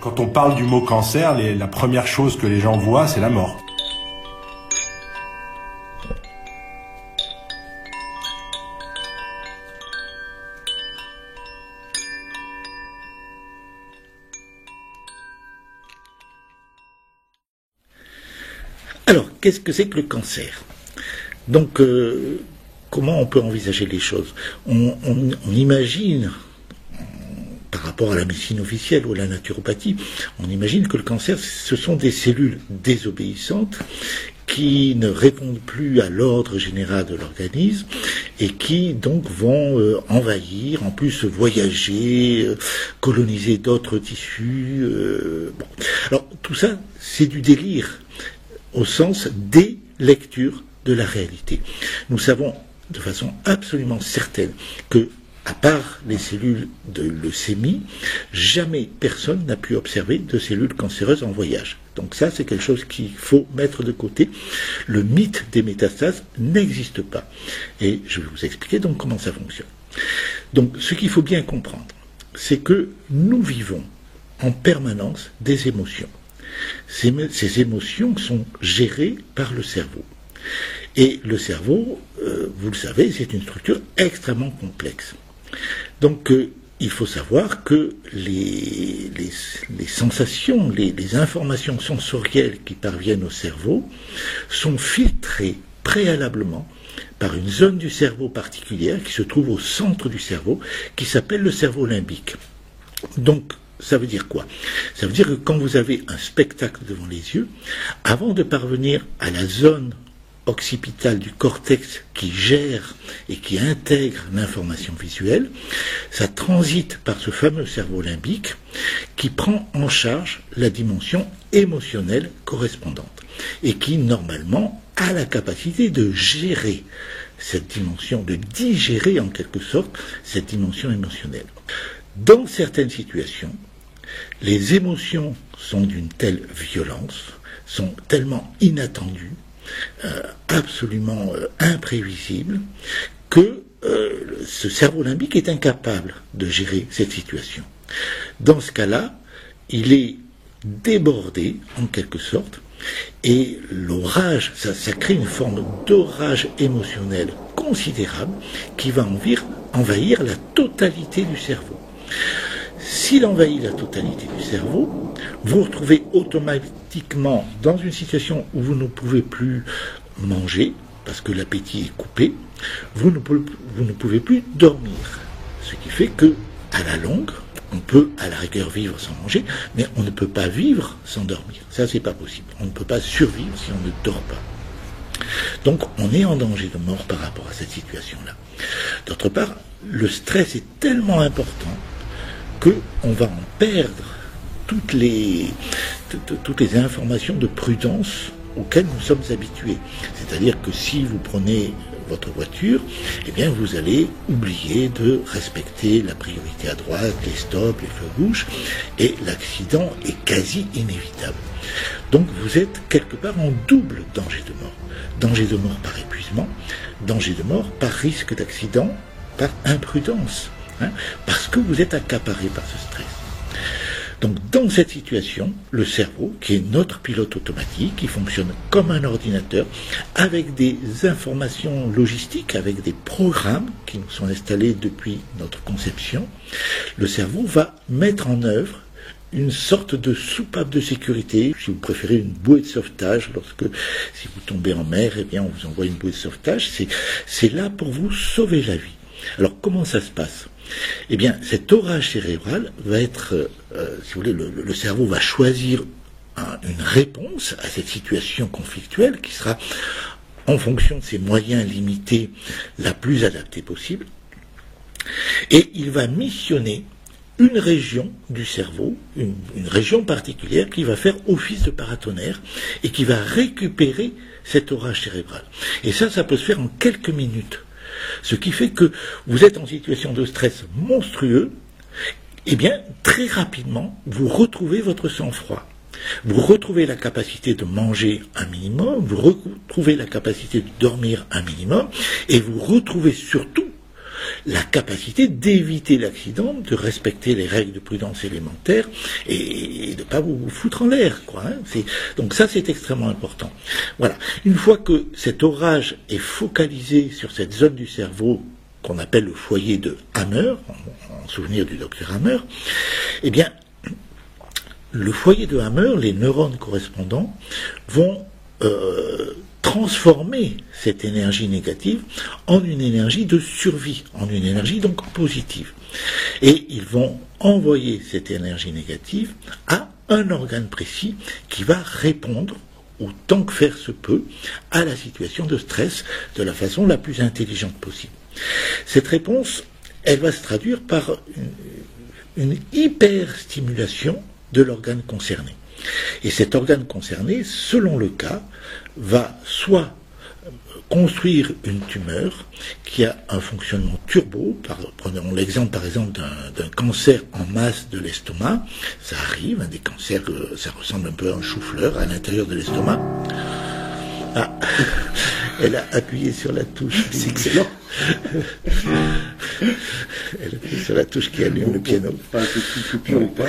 Quand on parle du mot cancer, la première chose que les gens voient, c'est la mort. Alors, qu'est-ce que c'est que le cancer? Donc, comment on peut envisager les choses? On imagine, par rapport à la médecine officielle ou à la naturopathie, on imagine que le cancer, ce sont des cellules désobéissantes qui ne répondent plus à l'ordre général de l'organisme et qui donc vont envahir, en plus voyager, coloniser d'autres tissus. Bon. Alors, tout ça, c'est du délire, au sens des lectures de la réalité. Nous savons de façon absolument certaine que, à part les cellules de leucémie, jamais personne n'a pu observer de cellules cancéreuses en voyage. Donc ça, c'est quelque chose qu'il faut mettre de côté. Le mythe des métastases n'existe pas. Et je vais vous expliquer donc comment ça fonctionne. Donc, ce qu'il faut bien comprendre, c'est que nous vivons en permanence des émotions. Ces émotions sont gérées par le cerveau. Et le cerveau, vous le savez, c'est une structure extrêmement complexe. Donc, il faut savoir que les sensations, les informations sensorielles qui parviennent au cerveau sont filtrées préalablement par une zone du cerveau particulière qui se trouve au centre du cerveau, qui s'appelle le cerveau limbique. Donc, ça veut dire quoi? Ça veut dire que quand vous avez un spectacle devant les yeux, avant de parvenir à la zone occipitale du cortex qui gère et qui intègre l'information visuelle, ça transite par ce fameux cerveau limbique qui prend en charge la dimension émotionnelle correspondante et qui, normalement, a la capacité de gérer cette dimension, de digérer en quelque sorte cette dimension émotionnelle. Dans certaines situations, les émotions sont d'une telle violence, sont tellement inattendues, absolument imprévisibles, que ce cerveau limbique est incapable de gérer cette situation. Dans ce cas-là, il est débordé, en quelque sorte, et l'orage, ça crée une forme d'orage émotionnel considérable qui va envahir la totalité du cerveau. S'il envahit la totalité du cerveau, vous vous retrouvez automatiquement dans une situation où vous ne pouvez plus manger, parce que l'appétit est coupé, vous ne pouvez plus dormir. Ce qui fait que, à la longue, on peut à la rigueur vivre sans manger, mais on ne peut pas vivre sans dormir. Ça, c'est pas possible. On ne peut pas survivre si on ne dort pas. Donc, on est en danger de mort par rapport à cette situation-là. D'autre part, le stress est tellement important qu'on va en perdre toutes les informations de prudence auxquelles nous sommes habitués. C'est-à-dire que si vous prenez votre voiture, eh bien vous allez oublier de respecter la priorité à droite, les stops, les feux rouges, et l'accident est quasi inévitable. Donc vous êtes quelque part en double danger de mort. Danger de mort par épuisement, danger de mort par risque d'accident, par imprudence. Parce que vous êtes accaparé par ce stress. Donc dans cette situation, le cerveau, qui est notre pilote automatique, qui fonctionne comme un ordinateur, avec des informations logistiques, avec des programmes qui nous sont installés depuis notre conception, le cerveau va mettre en œuvre une sorte de soupape de sécurité, si vous préférez une bouée de sauvetage, si vous tombez en mer, eh bien on vous envoie une bouée de sauvetage, c'est là pour vous sauver la vie. Alors comment ça se passe? Eh bien, cet orage cérébral va être, si vous voulez, le cerveau va choisir une réponse à cette situation conflictuelle qui sera, en fonction de ses moyens limités, la plus adaptée possible. Et il va missionner une région du cerveau, une région particulière qui va faire office de paratonnerre et qui va récupérer cet orage cérébral. Et ça peut se faire en quelques minutes. Ce qui fait que vous êtes en situation de stress monstrueux, eh bien, très rapidement, vous retrouvez votre sang-froid. Vous retrouvez la capacité de manger un minimum, vous retrouvez la capacité de dormir un minimum, et vous retrouvez surtout la capacité d'éviter l'accident, de respecter les règles de prudence élémentaires et de ne pas vous foutre en l'air, quoi. Donc ça, c'est extrêmement important. Voilà. Une fois que cet orage est focalisé sur cette zone du cerveau qu'on appelle le foyer de Hammer, en souvenir du docteur Hammer, eh bien, le foyer de Hammer, les neurones correspondants, vont transformer cette énergie négative en une énergie de survie, en une énergie donc positive. Et ils vont envoyer cette énergie négative à un organe précis qui va répondre, autant que faire se peut, à la situation de stress de la façon la plus intelligente possible. Cette réponse, elle va se traduire par une hyperstimulation de l'organe concerné. Et cet organe concerné, selon le cas, va soit construire une tumeur qui a un fonctionnement turbo, prenons l'exemple par exemple d'un cancer en masse de l'estomac, ça arrive, des cancers, ça ressemble un peu à un chou-fleur à l'intérieur de l'estomac. Ah, elle a appuyé sur la touche. C'est excellent. Elle appuie sur la touche qui allume le piano. Pas un petit coupure ou pas.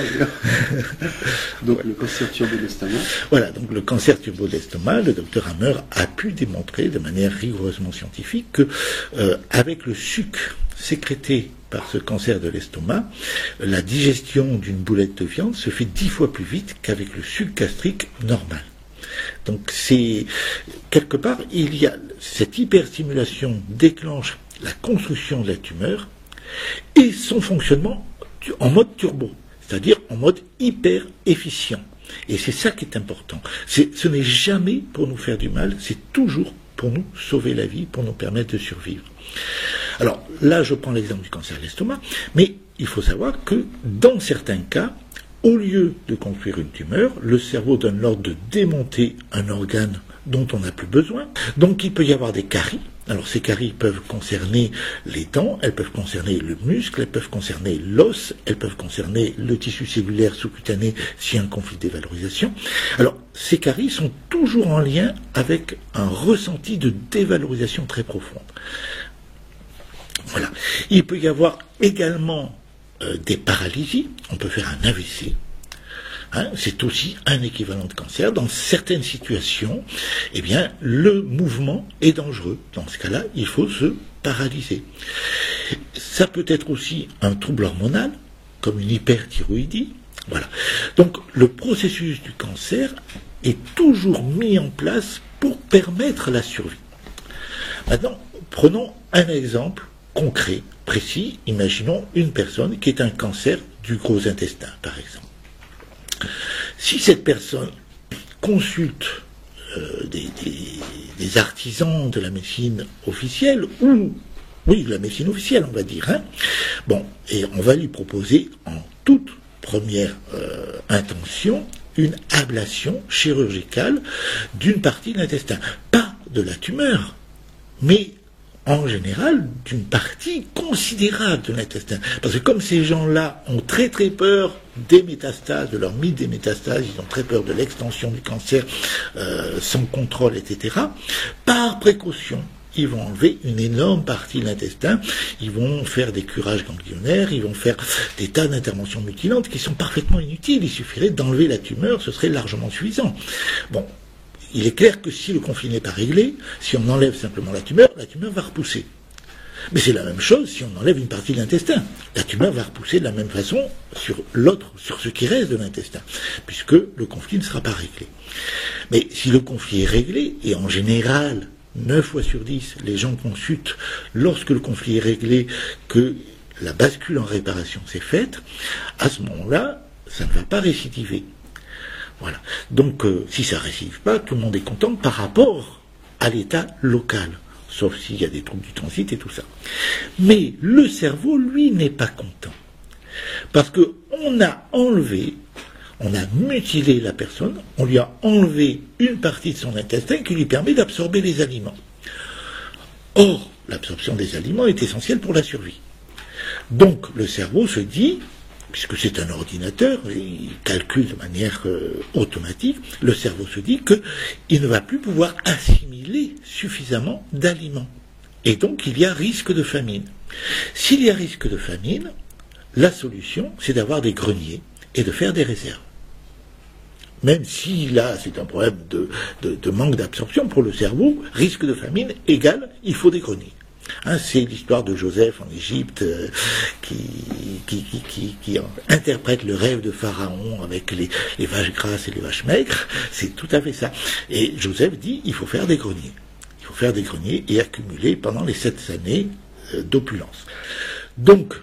Donc le cancer turbo de l'estomac. Voilà, donc le cancer turbo de l'estomac, le docteur Hammer a pu démontrer de manière rigoureusement scientifique que avec le sucre sécrété par ce cancer de l'estomac, la digestion d'une boulette de viande se fait 10 fois plus vite qu'avec le sucre gastrique normal. Donc c'est quelque part, il y a cette hyperstimulation déclenche la construction de la tumeur et son fonctionnement en mode turbo, c'est-à-dire en mode hyper efficient. Et c'est ça qui est important. Ce n'est jamais pour nous faire du mal, c'est toujours pour nous sauver la vie, pour nous permettre de survivre. Alors là, je prends l'exemple du cancer de l'estomac, mais il faut savoir que dans certains cas, au lieu de construire une tumeur, le cerveau donne l'ordre de démonter un organe dont on n'a plus besoin. Donc il peut y avoir des caries. Alors ces caries peuvent concerner les dents, elles peuvent concerner le muscle, elles peuvent concerner l'os, elles peuvent concerner le tissu cellulaire sous-cutané s'il y a un conflit de dévalorisation. Alors ces caries sont toujours en lien avec un ressenti de dévalorisation très profonde. Voilà. Il peut y avoir également des paralysies, on peut faire un AVC. C'est aussi un équivalent de cancer. Dans certaines situations, eh bien, le mouvement est dangereux. Dans ce cas-là, il faut se paralyser. Ça peut être aussi un trouble hormonal, comme une hyperthyroïdie. Voilà. Donc, le processus du cancer est toujours mis en place pour permettre la survie. Maintenant, prenons un exemple concret, précis. Imaginons une personne qui est un cancer du gros intestin, par exemple. Si cette personne consulte des artisans de la médecine officielle, ou, oui, de la médecine officielle, on va dire, bon, et on va lui proposer en toute première intention une ablation chirurgicale d'une partie de l'intestin. Pas de la tumeur, mais en général, d'une partie considérable de l'intestin. Parce que comme ces gens-là ont très très peur des métastases, de leur mythe des métastases, ils ont très peur de l'extension du cancer sans contrôle, etc., par précaution, ils vont enlever une énorme partie de l'intestin, ils vont faire des curages ganglionnaires, ils vont faire des tas d'interventions mutilantes qui sont parfaitement inutiles. Il suffirait d'enlever la tumeur, ce serait largement suffisant. Bon. Il est clair que si le conflit n'est pas réglé, si on enlève simplement la tumeur va repousser. Mais c'est la même chose si on enlève une partie de l'intestin. La tumeur va repousser de la même façon sur l'autre, sur ce qui reste de l'intestin, puisque le conflit ne sera pas réglé. Mais si le conflit est réglé, et en général, 9 fois sur 10, les gens consultent lorsque le conflit est réglé, que la bascule en réparation s'est faite, à ce moment-là, ça ne va pas récidiver. Voilà. Donc, si ça ne récidive pas, tout le monde est content par rapport à l'état local, sauf s'il y a des troubles du transit et tout ça. Mais le cerveau, lui, n'est pas content. Parce qu'on a enlevé, on a mutilé la personne, on lui a enlevé une partie de son intestin qui lui permet d'absorber les aliments. Or, l'absorption des aliments est essentielle pour la survie. Donc, le cerveau se dit, puisque c'est un ordinateur, il calcule de manière automatique, le cerveau se dit qu'il ne va plus pouvoir assimiler suffisamment d'aliments. Et donc il y a risque de famine. S'il y a risque de famine, la solution, c'est d'avoir des greniers et de faire des réserves. Même si là, c'est un problème de manque d'absorption pour le cerveau, risque de famine égale, il faut des greniers. Hein, c'est l'histoire de Joseph en Égypte qui interprète le rêve de Pharaon avec les vaches grasses et les vaches maigres. C'est tout à fait ça. Et Joseph dit, il faut faire des greniers. Il faut faire des greniers et accumuler pendant les 7 années d'opulence. Donc,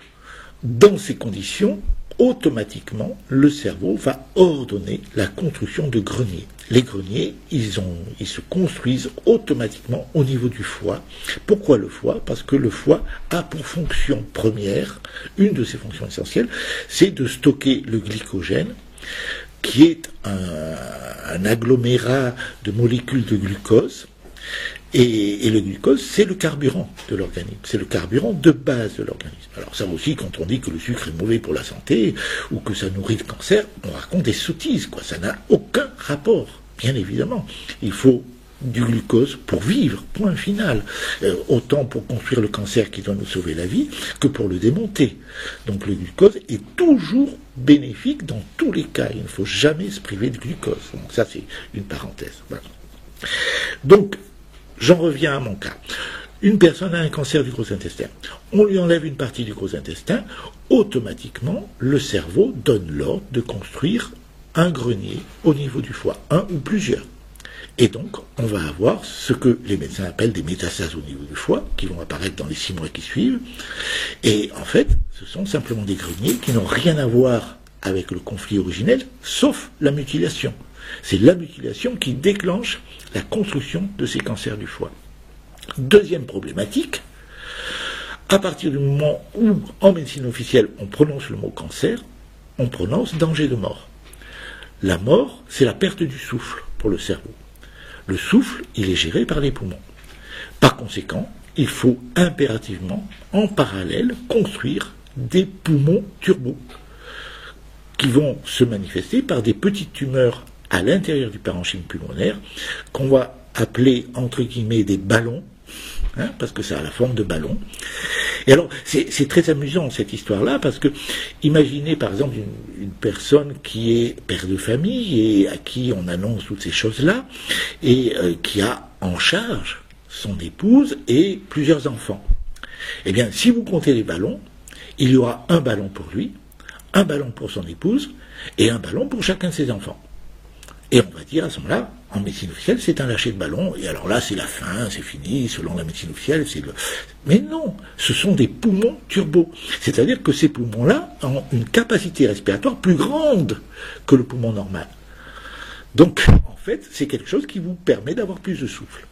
dans ces conditions, automatiquement, le cerveau va ordonner la construction de greniers. Les greniers, ils se construisent automatiquement au niveau du foie. Pourquoi le foie? Parce que le foie a pour fonction première, une de ses fonctions essentielles, c'est de stocker le glycogène, qui est un agglomérat de molécules de glucose. Et le glucose, c'est le carburant de l'organisme, c'est le carburant de base de l'organisme. Alors ça aussi, quand on dit que le sucre est mauvais pour la santé, ou que ça nourrit le cancer, on raconte des sottises, quoi. Ça n'a aucun rapport, bien évidemment. Il faut du glucose pour vivre, point final. Autant pour construire le cancer qui doit nous sauver la vie, que pour le démonter. Donc le glucose est toujours bénéfique dans tous les cas. Il ne faut jamais se priver de glucose. Donc ça, c'est une parenthèse. Voilà. Donc, j'en reviens à mon cas. Une personne a un cancer du gros intestin. On lui enlève une partie du gros intestin. Automatiquement, le cerveau donne l'ordre de construire un grenier au niveau du foie, un ou plusieurs. Et donc, on va avoir ce que les médecins appellent des métastases au niveau du foie, qui vont apparaître dans les 6 mois qui suivent. Et en fait, ce sont simplement des greniers qui n'ont rien à voir avec le conflit originel, sauf la mutilation. C'est la mutilation qui déclenche la construction de ces cancers du foie. Deuxième problématique, à partir du moment où, en médecine officielle, on prononce le mot cancer, on prononce danger de mort. La mort, c'est la perte du souffle pour le cerveau. Le souffle, il est géré par les poumons. Par conséquent, il faut impérativement, en parallèle, construire des poumons turbo, qui vont se manifester par des petites tumeurs à l'intérieur du parenchyme pulmonaire, qu'on va appeler, entre guillemets, des ballons, hein, parce que ça a la forme de ballon. Et alors, c'est très amusant, cette histoire-là, parce que, imaginez, par exemple, une personne qui est père de famille et à qui on annonce toutes ces choses-là, et qui a en charge son épouse et plusieurs enfants. Eh bien, si vous comptez les ballons, il y aura un ballon pour lui, un ballon pour son épouse, et un ballon pour chacun de ses enfants. Et on va dire à ce moment-là, en médecine officielle, c'est un lâcher de ballon, et alors là, c'est la fin, c'est fini, selon la médecine officielle, c'est le... Mais non, ce sont des poumons turbo. C'est-à-dire que ces poumons-là ont une capacité respiratoire plus grande que le poumon normal. Donc, en fait, c'est quelque chose qui vous permet d'avoir plus de souffle.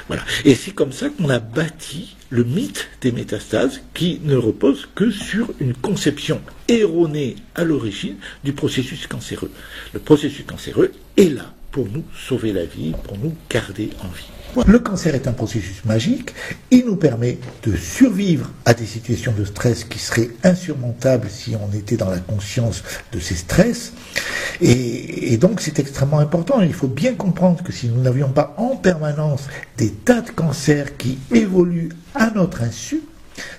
Voilà. Et c'est comme ça qu'on a bâti le mythe des métastases qui ne repose que sur une conception erronée à l'origine du processus cancéreux. Le processus cancéreux est là pour nous sauver la vie, pour nous garder en vie. Le cancer est un processus magique, il nous permet de survivre à des situations de stress qui seraient insurmontables si on était dans la conscience de ces stress, et donc c'est extrêmement important. Il faut bien comprendre que si nous n'avions pas en permanence des tas de cancers qui évoluent à notre insu,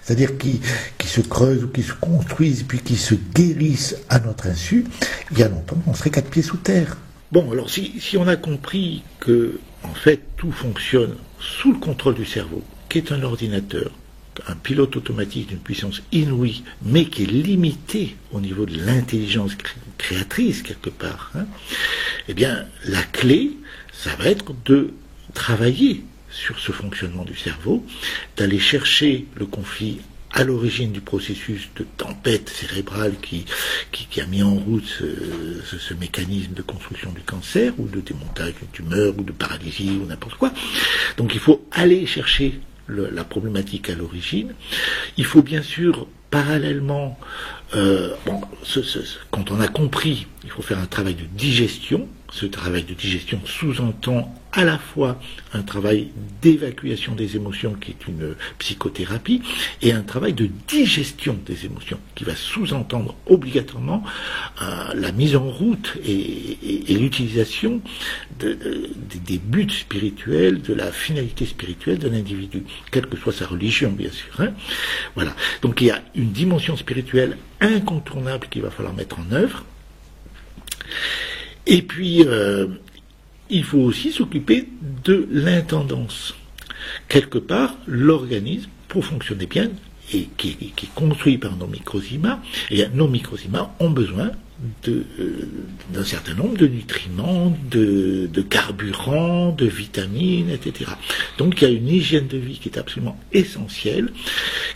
c'est-à-dire qui se creusent ou qui se construisent puis qui se guérissent à notre insu, il y a longtemps on serait 4 pieds sous terre. Bon, alors si on a compris que, en fait, tout fonctionne sous le contrôle du cerveau, qui est un ordinateur, un pilote automatique d'une puissance inouïe, mais qui est limité au niveau de l'intelligence créatrice, quelque part, hein, eh bien, la clé, ça va être de travailler sur ce fonctionnement du cerveau, d'aller chercher le conflit à l'origine du processus de tempête cérébrale qui a mis en route ce mécanisme de construction du cancer, ou de démontage d'une tumeur, ou de paralysie, ou n'importe quoi. Donc il faut aller chercher la problématique à l'origine. Il faut bien sûr, parallèlement, quand on a compris, il faut faire un travail de digestion. Ce travail de digestion sous-entend à la fois un travail d'évacuation des émotions, qui est une psychothérapie, et un travail de digestion des émotions, qui va sous-entendre obligatoirement la mise en route et l'utilisation des buts spirituels, de la finalité spirituelle de l'individu, quelle que soit sa religion, bien sûr. Hein. Voilà. Donc il y a une dimension spirituelle incontournable qu'il va falloir mettre en œuvre. Et puis, il faut aussi s'occuper de l'intendance. Quelque part, l'organisme, pour fonctionner bien, et qui est construit par nos microzymas, et nos microzymas ont besoin d'un certain nombre de nutriments, de carburants, de vitamines, etc. Donc il y a une hygiène de vie qui est absolument essentielle,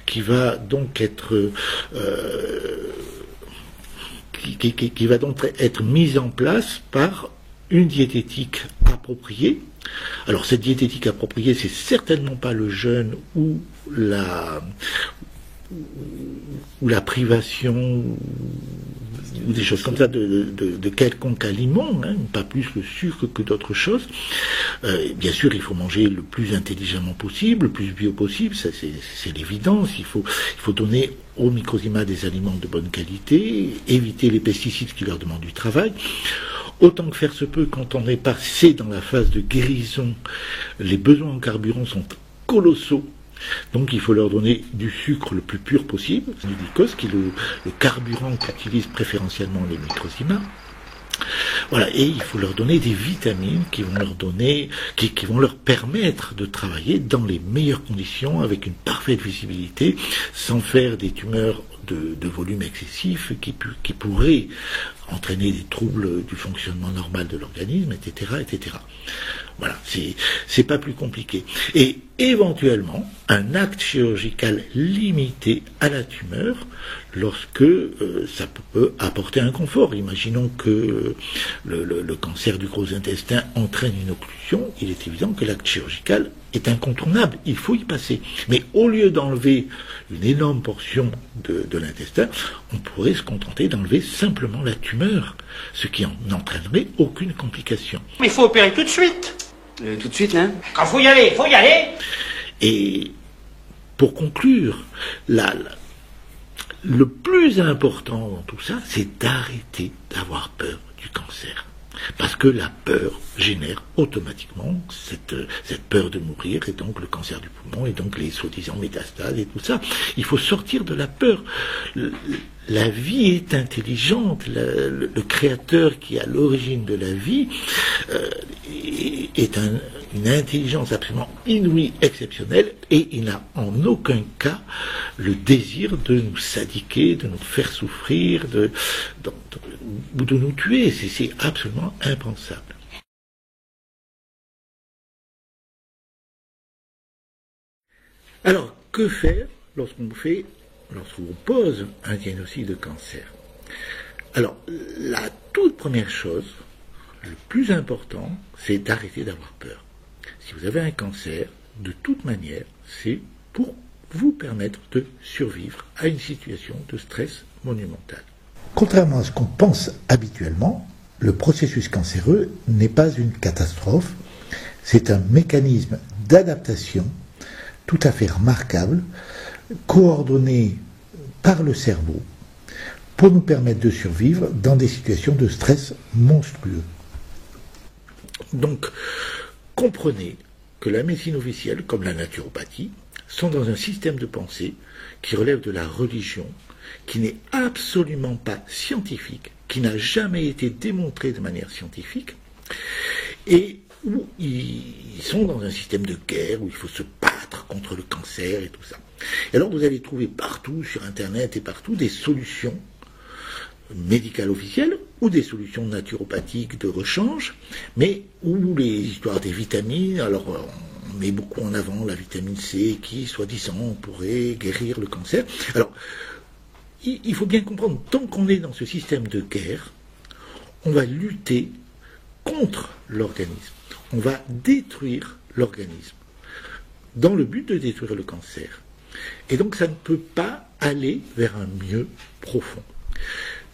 qui va donc être qui va donc être mise en place par une diététique appropriée. Alors cette diététique appropriée, c'est certainement pas le jeûne ou la privation ou des choses comme ça de quelconque aliment, hein, pas plus le sucre que d'autres choses. Bien sûr, il faut manger le plus intelligemment possible, le plus bio possible, ça c'est l'évidence. Il faut donner aux microzymas des aliments de bonne qualité, éviter les pesticides qui leur demandent du travail. Autant que faire se peut, quand on est passé dans la phase de guérison, les besoins en carburant sont colossaux. Donc il faut leur donner du sucre le plus pur possible, du glucose, qui est le carburant qu'utilisent préférentiellement les microzymas. Voilà, et il faut leur donner des vitamines qui vont leur donner, qui vont leur permettre de travailler dans les meilleures conditions, avec une parfaite visibilité, sans faire des tumeurs de volume excessif qui pourraient entraîner des troubles du fonctionnement normal de l'organisme, etc., etc. Voilà, c'est pas plus compliqué. Et éventuellement, un acte chirurgical limité à la tumeur, lorsque ça peut apporter un confort. Imaginons que le cancer du gros intestin entraîne une occlusion, il est évident que l'acte chirurgical est incontournable, il faut y passer. Mais au lieu d'enlever une énorme portion de l'intestin, on pourrait se contenter d'enlever simplement la tumeur, ce qui n'entraînerait aucune complication. Mais il faut opérer tout de suite. Tout de suite, là? Quand faut y aller, faut y aller. Et pour conclure, le plus important dans tout ça, c'est d'arrêter d'avoir peur du cancer. Parce que la peur génère automatiquement cette peur de mourir, et donc le cancer du poumon, et donc les soi-disant métastases et tout ça. Il faut sortir de la peur. La vie est intelligente. Le créateur qui est à l'origine de la vie est une intelligence absolument inouïe, exceptionnelle, et il n'a en aucun cas le désir de nous sadiquer, de nous faire souffrir, ou de nous tuer. C'est absolument impensable. Alors, que faire lorsqu'on pose un diagnostic de cancer? Alors, la toute première chose, le plus important, c'est d'arrêter d'avoir peur. Si vous avez un cancer, de toute manière, c'est pour vous permettre de survivre à une situation de stress monumental. Contrairement à ce qu'on pense habituellement, le processus cancéreux n'est pas une catastrophe, c'est un mécanisme d'adaptation tout à fait remarquable, coordonné par le cerveau, pour nous permettre de survivre dans des situations de stress monstrueux. Donc, comprenez que la médecine officielle, comme la naturopathie, sont dans un système de pensée qui relève de la religion, qui n'est absolument pas scientifique, qui n'a jamais été démontré de manière scientifique, et où ils sont dans un système de guerre, où il faut se battre contre le cancer et tout ça. Et alors vous allez trouver partout, sur Internet et partout, des solutions médicales officielles, ou des solutions naturopathiques de rechange, mais où les histoires des vitamines, alors on met beaucoup en avant la vitamine C, qui, soi-disant, pourrait guérir le cancer. Alors, il faut bien comprendre, tant qu'on est dans ce système de guerre, on va lutter contre l'organisme. On va détruire l'organisme, dans le but de détruire le cancer. Et donc ça ne peut pas aller vers un mieux profond.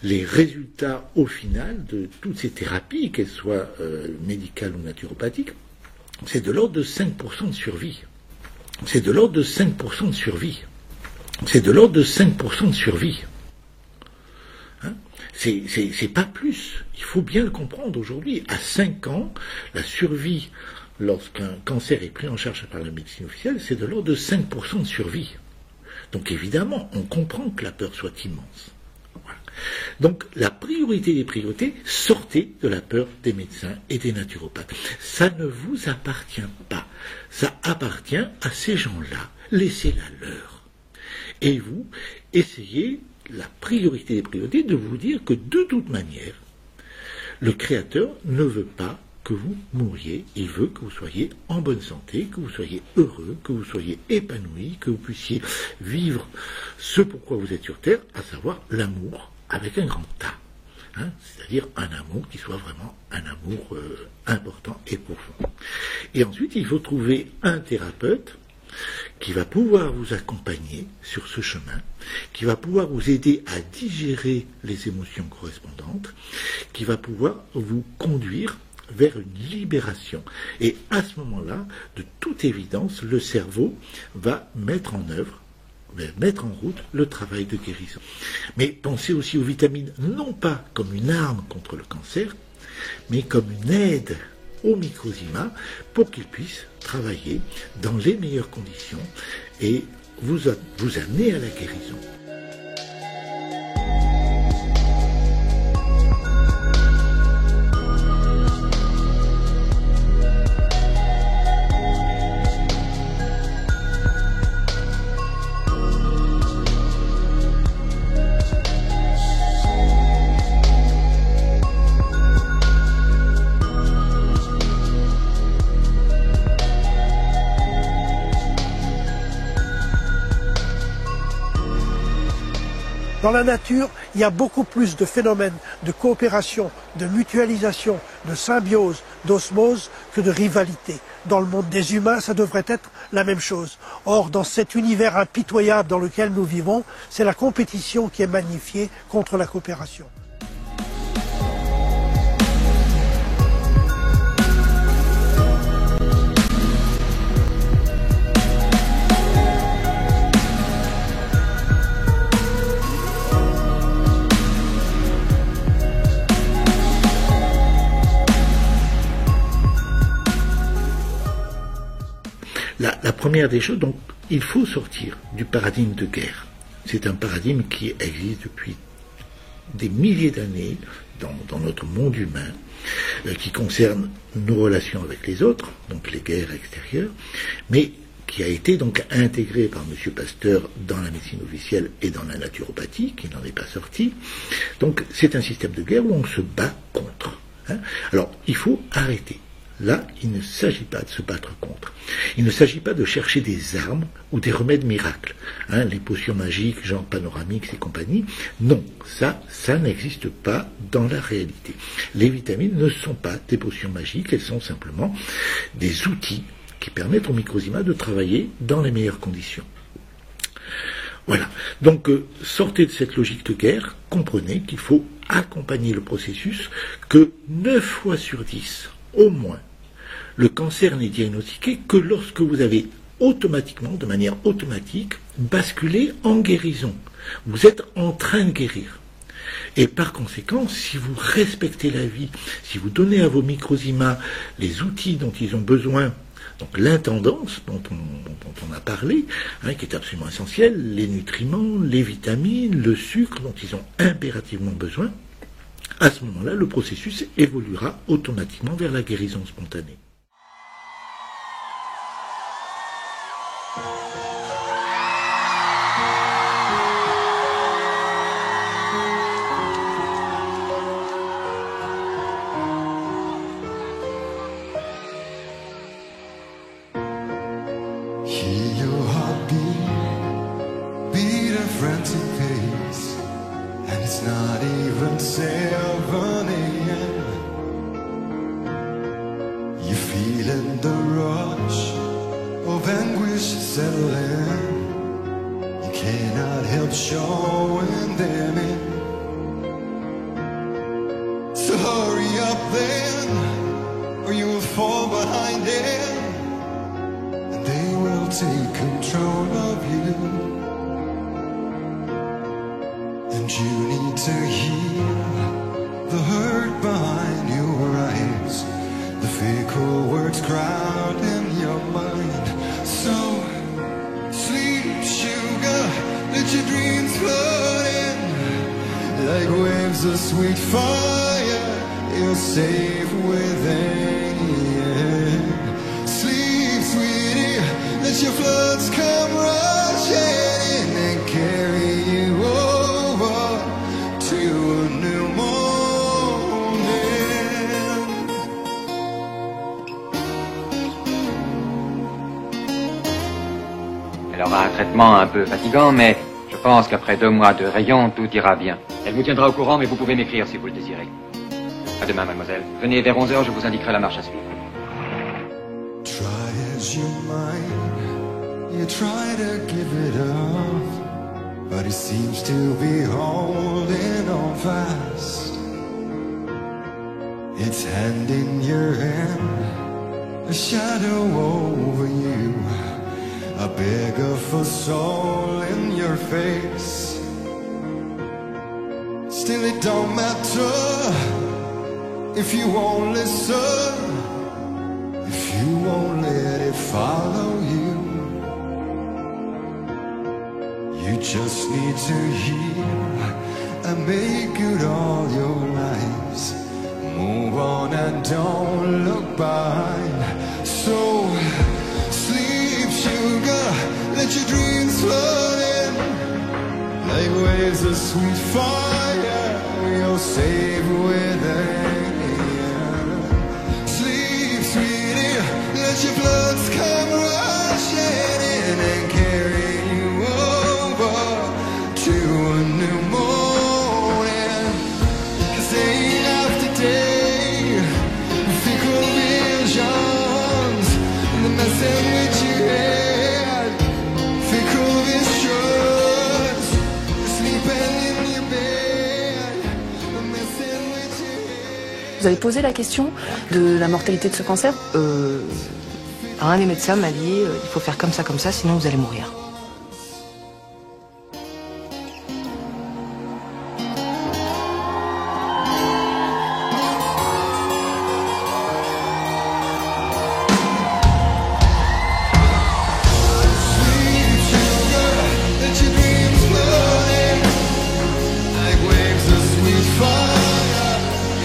Les résultats, au final, de toutes ces thérapies, qu'elles soient médicales ou naturopathiques, c'est de l'ordre de 5% de survie. C'est de l'ordre de 5% de survie. C'est de l'ordre de 5% de survie. Hein, c'est pas plus. Il faut bien le comprendre aujourd'hui. À 5 ans, la survie, lorsqu'un cancer est pris en charge par la médecine officielle, c'est de l'ordre de 5% de survie. Donc évidemment, on comprend que la peur soit immense. Voilà. Donc la priorité des priorités, sortez de la peur des médecins et des naturopathes. Ça ne vous appartient pas. Ça appartient à ces gens-là. Laissez-la leur. Et vous, essayez, la priorité des priorités, de vous dire que de toute manière, le Créateur ne veut pas que vous mouriez, il veut que vous soyez en bonne santé, que vous soyez heureux, que vous soyez épanoui, que vous puissiez vivre ce pourquoi vous êtes sur Terre, à savoir l'amour avec un grand A. Hein, c'est-à-dire un amour qui soit vraiment un amour important et profond. Et ensuite, il faut trouver un thérapeute qui va pouvoir vous accompagner sur ce chemin, qui va pouvoir vous aider à digérer les émotions correspondantes, qui va pouvoir vous conduire vers une libération. Et à ce moment-là, de toute évidence, le cerveau va mettre en œuvre, mettre en route le travail de guérison. Mais pensez aussi aux vitamines, non pas comme une arme contre le cancer, mais comme une aide au microsima pour qu'il puisse travailler dans les meilleures conditions et vous amener à la guérison. Dans la nature, il y a beaucoup plus de phénomènes de coopération, de mutualisation, de symbiose, d'osmose que de rivalité. Dans le monde des humains, ça devrait être la même chose. Or, dans cet univers impitoyable dans lequel nous vivons, c'est la compétition qui est magnifiée contre la coopération. La première des choses, donc, il faut sortir du paradigme de guerre. C'est un paradigme qui existe depuis des milliers d'années dans notre monde humain, qui concerne nos relations avec les autres, donc les guerres extérieures, mais qui a été donc intégré par M. Pasteur dans la médecine officielle et dans la naturopathie, qui n'en est pas sorti. Donc c'est un système de guerre où on se bat contre. Hein. Alors il faut arrêter. Là, il ne s'agit pas de se battre contre. Il ne s'agit pas de chercher des armes ou des remèdes miracles. Hein, les potions magiques, genre Panoramix et compagnie. Non, ça n'existe pas dans la réalité. Les vitamines ne sont pas des potions magiques, elles sont simplement des outils qui permettent au microsima de travailler dans les meilleures conditions. Voilà. Donc, sortez de cette logique de guerre, comprenez qu'il faut accompagner le processus, que 9 fois sur 10, au moins, le cancer n'est diagnostiqué que lorsque vous avez automatiquement, de manière automatique, basculé en guérison. Vous êtes en train de guérir. Et par conséquent, si vous respectez la vie, si vous donnez à vos microsima les outils dont ils ont besoin, donc l'intendance dont on a parlé, hein, qui est absolument essentielle, les nutriments, les vitamines, le sucre dont ils ont impérativement besoin, à ce moment-là, le processus évoluera automatiquement vers la guérison spontanée. you need to heal the hurt behind your eyes, the fickle words crowd in your mind. So sleep, sugar, let your dreams float in like waves of sweet fire. You're safe within. Sleep, sweetie, let your floods come rushing in and carry you over to a new morning. Elle aura un traitement un peu fatigant, mais je pense qu'après 2 mois de rayon, tout ira bien. Elle vous tiendra au courant, mais vous pouvez m'écrire si vous le désirez. À demain, mademoiselle. Venez vers 11h, je vous indiquerai la marche à suivre. Try as you might, you try to give it up, but it seems to be holding on fast. Its hand in your hand, a shadow over you, a beggar for soul in your face. Still it don't matter if you won't listen, if you won't let it follow you. You just need to heal and make good all your lives. Move on and don't look behind. So sleep, sugar, let your dreams float in like waves of sweet fire. You're safe within. Sleep, sweetie, let your floods come rushing in and carry you over to a new morning. 'Cause day after day, fickle visions, the messing with your head, fickle visions, sleeping in your bed, the messing with your head. Vous avez posé la question de la mortalité de ce cancer. Un des médecins m'a dit il faut faire comme ça, sinon vous allez mourir. Let your dreams float in like waves of sweet fire.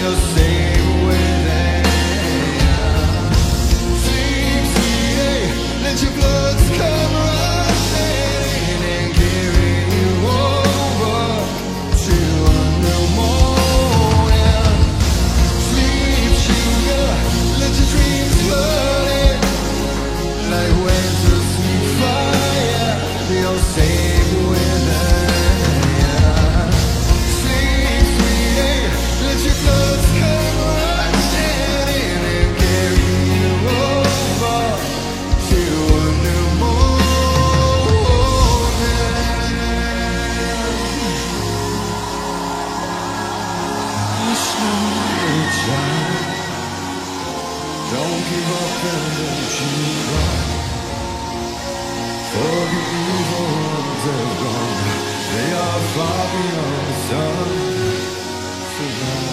You're safe within. Sleep, sweetie, let your floods come rushing in and carry you over to a new morning. Sleep, sugar, let your dreams float in like waves of sweet fire. You're safe within. Sleep, sweetie, let your floods come rushing in and carry you over to a new morning. Hush now, little child, don't give up and don't you cry. For the evil ones are gone, they are far beyond the sun. So now